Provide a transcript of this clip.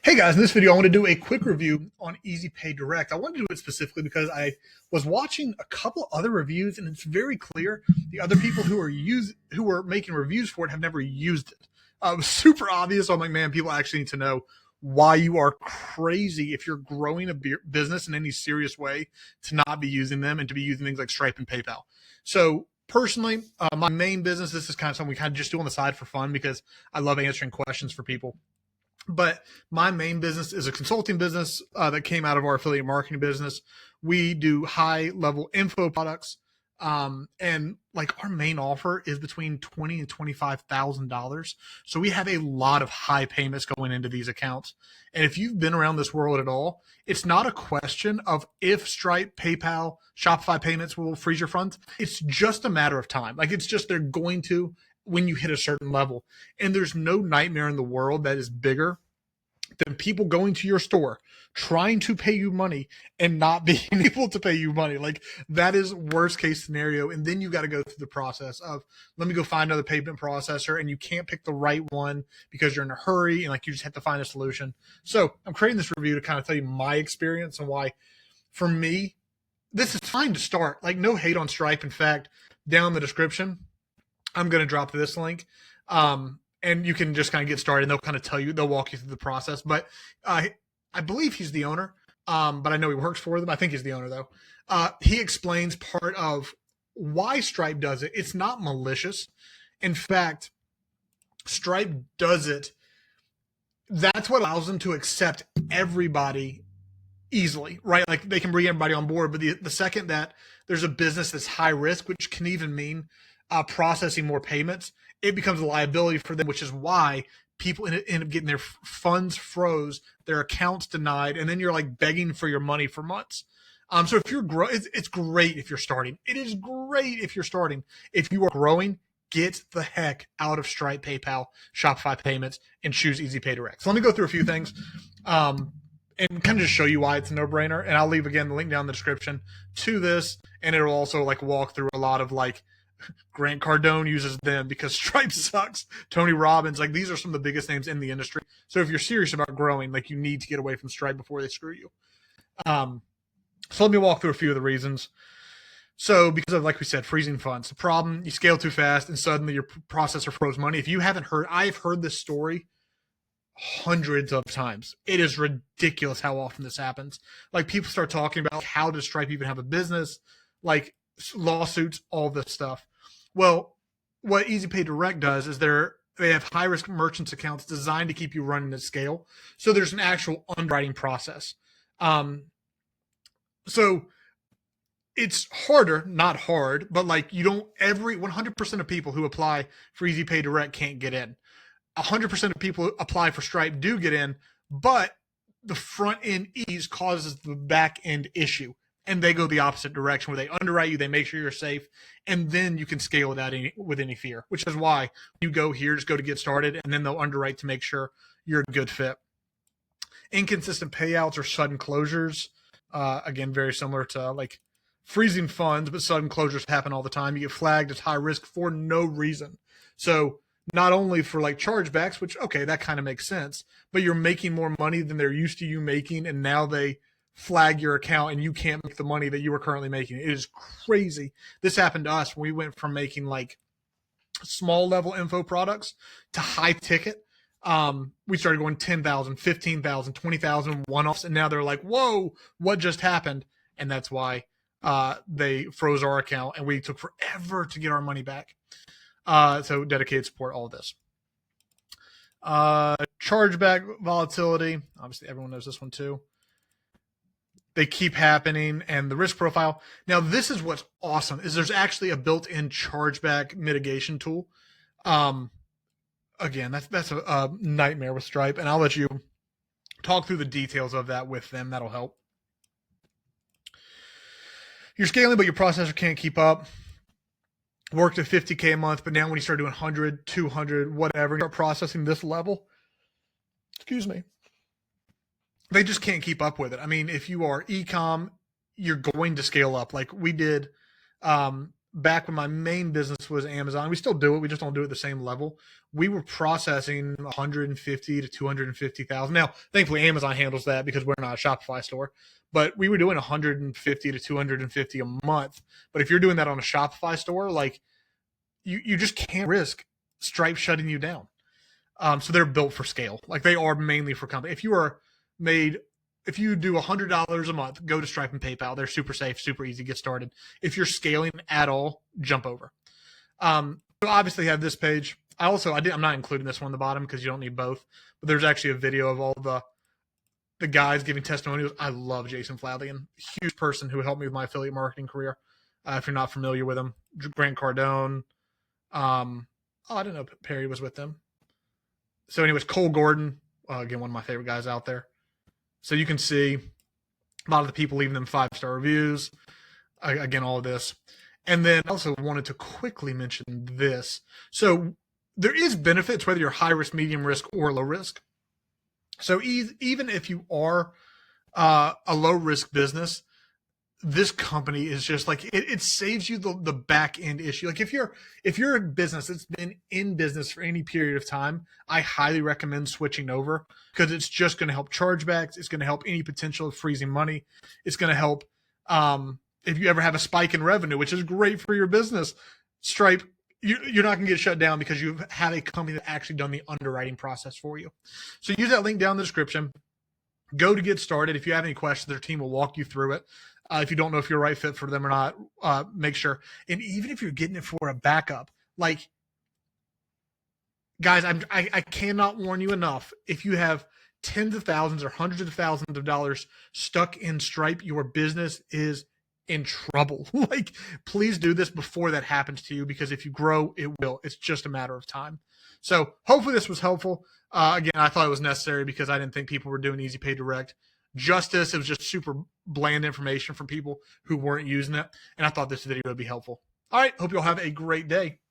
Hey guys, in this video, I want to do a quick review on EasyPay Direct. I want to do it specifically because I was watching a couple other reviews, and it's very clear the other people who are making reviews for it have never used it. It was super obvious. So I'm like, man, people actually need to know why you are crazy if you're growing a business in any serious way to not be using them and to be using things like Stripe and PayPal. So personally, my main business, this is kind of something we kind of just do on the side for fun because I love answering questions for people. But my main business is a consulting business that came out of our affiliate marketing business. We do high level info products. And like our main offer is between $20,000 and $25,000. So we have a lot of high payments going into these accounts. And if you've been around this world at all, it's not a question of if Stripe, PayPal, Shopify payments will freeze your funds. It's just a matter of time. Like it's just they're going to when you hit a certain level. And there's no nightmare in the world that is bigger than people going to your store, trying to pay you money and not being able to pay you money. Like that is worst case scenario. And then you got to go through the process of, let me go find another payment processor, and you can't pick the right one because you're in a hurry and like you just have to find a solution. So I'm creating this review to kind of tell you my experience and why, for me, this is fine to start. Like no hate on Stripe. In fact, down in the description, I'm going to drop this link. And you can just kind of get started, and they'll kind of tell you, they'll walk you through the process. But I believe he's the owner, but I know he works for them. I think he's the owner, though. He explains part of why Stripe does it. It's not malicious. In fact, Stripe does it. That's what allows them to accept everybody easily, right? Like they can bring everybody on board. But the second that there's a business that's high risk, which can even mean processing more payments, it becomes a liability for them, which is why people end up getting their funds froze, their accounts denied, and then you're like begging for your money for months. So if you're it's great if you're starting. It is great if you're starting. If you are growing, get the heck out of Stripe, PayPal, Shopify payments, and choose EasyPay Direct. So let me go through a few things. And kind of just show you why it's a no-brainer. And I'll leave again the link down in the description to this, and it'll also like walk through a lot of like Grant Cardone uses them because Stripe sucks. Tony Robbins, like these are some of the biggest names in the industry. So if you're serious about growing, like you need to get away from Stripe before they screw you. So let me walk through a few of the reasons. So because of, like we said, freezing funds, the problem, you scale too fast and suddenly your processor froze money. If you haven't heard, I've heard this story hundreds of times. It is ridiculous how often this happens. Like people start talking about how does Stripe even have a business, like lawsuits, all this stuff. Well, what EasyPay Direct does is they have high risk merchants accounts designed to keep you running at scale. So there's an actual underwriting process. So it's harder, not hard, but like you don't, every 100% of people who apply for EasyPay Direct can't get in. 100% of people who apply for Stripe do get in, but the front end ease causes the back end issue. And they go the opposite direction where they underwrite you, they make sure you're safe, and then you can scale with any fear, which is why you go here, just go to get started, and then they'll underwrite to make sure you're a good fit. Inconsistent payouts or sudden closures, again, very similar to like freezing funds, but sudden closures happen all the time. You get flagged as high risk for no reason. So not only for like chargebacks, which, okay, that kind of makes sense, but you're making more money than they're used to you making, and now they flag your account and you can't make the money that you were currently making. It is crazy. This happened to us when we went from making like small level info products to high ticket. We started going 10,000, 15,000, 20,000 one-offs, and now they're like, whoa, what just happened? And that's why they froze our account, and we took forever to get our money back. So dedicated support, all of this. Chargeback volatility. Obviously, everyone knows this one too. They keep happening, and the risk profile. Now, this is what's awesome, is there's actually a built-in chargeback mitigation tool. Again, that's a nightmare with Stripe, and I'll let you talk through the details of that with them. That'll help. You're scaling, but your processor can't keep up. Worked at $50K a month, but now when you start doing 100, 200, whatever, you start processing this level, excuse me, they just can't keep up with it. I mean, if you are e-com, you're going to scale up like we did. back when my main business was Amazon, we still do it. We just don't do it at the same level. We were processing 150 to 250,000. Now, thankfully, Amazon handles that because we're not a Shopify store. But we were doing 150 to 250 a month. But if you're doing that on a Shopify store, like you just can't risk Stripe shutting you down. So they're built for scale. Like they are mainly for company. If you do $100 a month, go to Stripe and PayPal. They're super safe, super easy to get started. If you're scaling at all, jump over. So obviously have this page. I'm not including this one on the bottom because you don't need both. But there's actually a video of all the guys giving testimonials. I love Jason Fladigan, huge person who helped me with my affiliate marketing career. If you're not familiar with him, Grant Cardone. I didn't know Perry was with them. So anyways, Cole Gordon, again, one of my favorite guys out there. So you can see a lot of the people leaving them 5-star reviews. Again, all of this. And then I also wanted to quickly mention this. So there is benefits whether you're high risk, medium risk, or low risk. So even if you are a low risk business, this company is just like it saves you the back end issue. Like if you're a business that's been in business for any period of time, I highly recommend switching over because it's just going to help chargebacks. It's going to help any potential of freezing money. It's going to help if you ever have a spike in revenue, which is great for your business. Stripe, you're not going to get shut down because you have a company that actually done the underwriting process for you. So use that link down in the description. Go to get started. If you have any questions, their team will walk you through it. If you don't know if you're a right fit for them or not, make sure. And even if you're getting it for a backup, like, guys, I cannot warn you enough. If you have tens of thousands or hundreds of thousands of dollars stuck in Stripe, your business is in trouble. Like, please do this before that happens to you because if you grow, it will. It's just a matter of time. So hopefully this was helpful. Again, I thought it was necessary because I didn't think people were doing Easy Pay Direct justice. It was just super bland information from people who weren't using it. And I thought this video would be helpful. All right. Hope you'll have a great day.